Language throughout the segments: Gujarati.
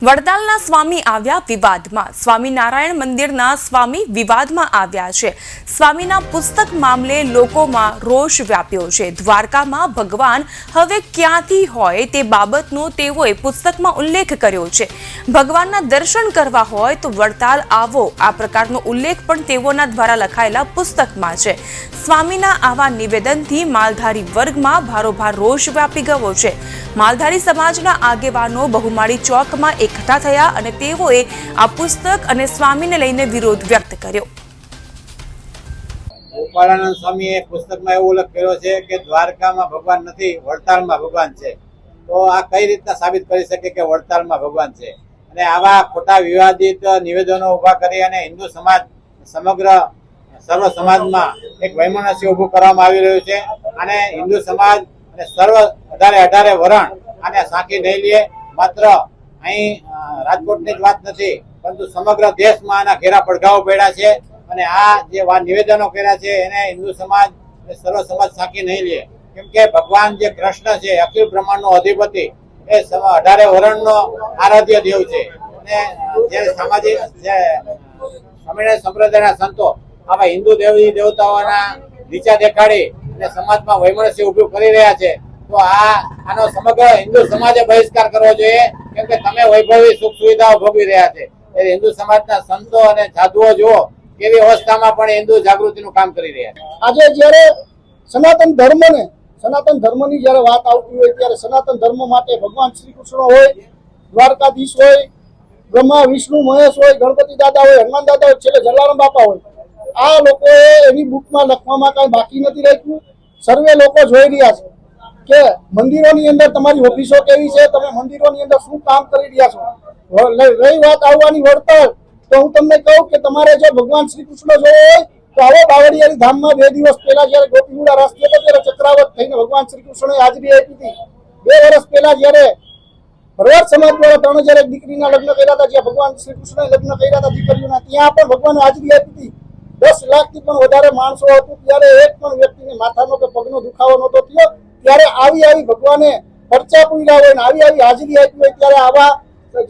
વડતાલના સ્વામી આવ્યા વિવાદમાં। સ્વામિનારાયણ મંદિરના સ્વામી વિવાદમાં આવ્યા છે। સ્વામીના પુસ્તક મામલે લોકોમાં રોષ વ્યાપ્યો છે। દ્વારકામાં ભગવાન હવે ક્યાંથી હોય તે બાબતનો તેઓએ પુસ્તકમાં ઉલ્લેખ કર્યો છે। ભગવાનના દર્શન કરવા હોય તો વડતાલ આવો, આ પ્રકારનો ઉલ્લેખ પણ તેઓના દ્વારા લખાયેલા પુસ્તકમાં છે। સ્વામીના આવા નિવેદનથી માલધારી વર્ગમાં ભારોભાર રોષ વ્યાપી ગયો છે। માલધારી સમાજના આગેવાનો બહુમાળી ચોકમાં એકઠા થયા અને તેઓએ આ પુસ્તક અને સ્વામીને લઈને વિરોધ વ્યક્ત કર્યો। ગોપાળાનંદ સ્વામીએ પુસ્તકમાં એવો ઉલ્લેખ કર્યો છે કે દ્વારકામાં ભગવાન નથી, વડતાલમાં ભગવાન છે। તો આ કઈ રીતના સાબિત કરી શકે કે વડતાલમાં ભગવાન છે? અને આવા ખોટા વિવાદિત નિવેદનો ઉભા કરી અને હિન્દુ સમાજ સમગ્ર સર્વ સમાજમાં એક વૈમનસ્ય ઉભું કરવામાં આવી રહ્યું છે। અને હિન્દુ સમાજ અને સર્વ 18 વરણ આને સાંકી નહીં લે। માત્ર અહીં રાજકોટની જ વાત નથી, પરંતુ સમગ્ર દેશમાં આના ઘેરા પડઘાઓ પડ્યા છે અને આ જે નિવેદનો કર્યા છે એને હિન્દુ સમાજ અને સર્વ સમાજ સાંકી નહીં લે। કેમ કે ભગવાન જે કૃષ્ણ છે, અખિલ બ્રહ્માંડનો અધિપતિ, એ 18 વરણનો આરાધ્ય દેવ છે। અને જે સામાજિક જે સ્વામિનારાયણ સંપ્રદાયના સંતો આવા હિન્દુ દેવી દેવતાઓના નીચા દેખાડી અને સમાજમાં વૈમનસ્ય ઉભું કરી રહ્યા છે, તો આનો સમગ્ર હિન્દુ સમાજે બહિષ્કાર કરવો જોઈએ। કેમ કે તમે વૈભવી સુખ સુવિધાઓ ભોગવી રહ્યા છે, ત્યારે હિન્દુ સમાજના સંતો અને સાધુઓ જુઓ કેવી અવસ્થામાં પણ હિન્દુ જાગૃતિનું કામ કરી રહ્યા છે। આજે જ્યારે સનાતન ધર્મની જ્યારે વાત આવતી હોય ત્યારે સનાતન ધર્મ માટે ભગવાન શ્રી કૃષ્ણ હોય, દ્વારકાધીશ હોય, બ્રહ્મા વિષ્ણુ મહેશ હોય, ગણપતિ દાદા હોય, હનુમાન દાદા હોય, છેલ્લે જલારામ બાપા હોય, આ લોકોએ એની બુકમાં લખવામાં કઈ બાકી નથી રાખ્યું। સર્વે લોકો જોઈ રહ્યા છે કે મંદિરોની અંદર તમારી ઓફિસો કેવી છે, તમે મંદિરોની અંદર શું કામ કરી રહ્યા છો। રહી વાત આવવાની વડતાલ, તો હું તમને કહું કે તમારે જો ભગવાન શ્રી કૃષ્ણ જોવો હોય તો આવો બાવળિયારી ધામમાં 2 દિવસ પહેલા જયારે ગોપીપુરા રાસ્તે હતો ત્યારે ચક્રાવત થઈને ભગવાન શ્રી કૃષ્ણએ હાજરી આપી હતી। 2 વર્ષ પહેલા જયારે ભરવાડ સમાજ દ્વારા 3000 દીકરીના લગ્ન કર્યા હતા, જ્યાં ભગવાન શ્રી કૃષ્ણએ લગ્ન કર્યા હતા દીકરીઓના, ત્યાં પણ ભગવાને હાજરી આપી હતી। 10 લાખથી પણ વધારે માણસો હતું, ત્યારે એક પણ વ્યક્તિને માથાનો કે પગનો દુખાવો નહોતો થયો। ત્યારે આવી ભગવાને પરચા પૂર્યા હોય ને આવી હાજરી આપી હોય, ત્યારે આવા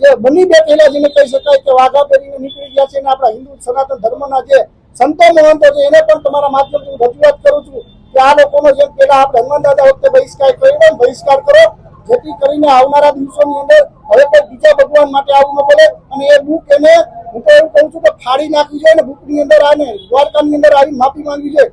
જે બની બેઠેલા જેને કહી શકાય કે વાઘા પહેરીને નીકળી ગયા છે, અને આપણા હિન્દુ સનાતન ધર્મના જે સંતો મહંતો છે એને પણ તમારા માધ્યમથી રજૂઆત કરું છું કે આ લોકોનો જેમ પેલા આપણે હનુમાન દાદા વખતે બહિષ્કાર કર્યો, બહિષ્કાર કરો, જેથી કરીને આવનારા દિવસોની અંદર હવે કોઈ બીજા ભગવાન માટે આવું ન પડે। અને એ બુક એને હું તો એવું કહું છું કે ફાડી નાખવી જોઈએ ને બુકની અંદર આને દ્વારકાની અંદર આવી માફી માંગવી જોઈએ।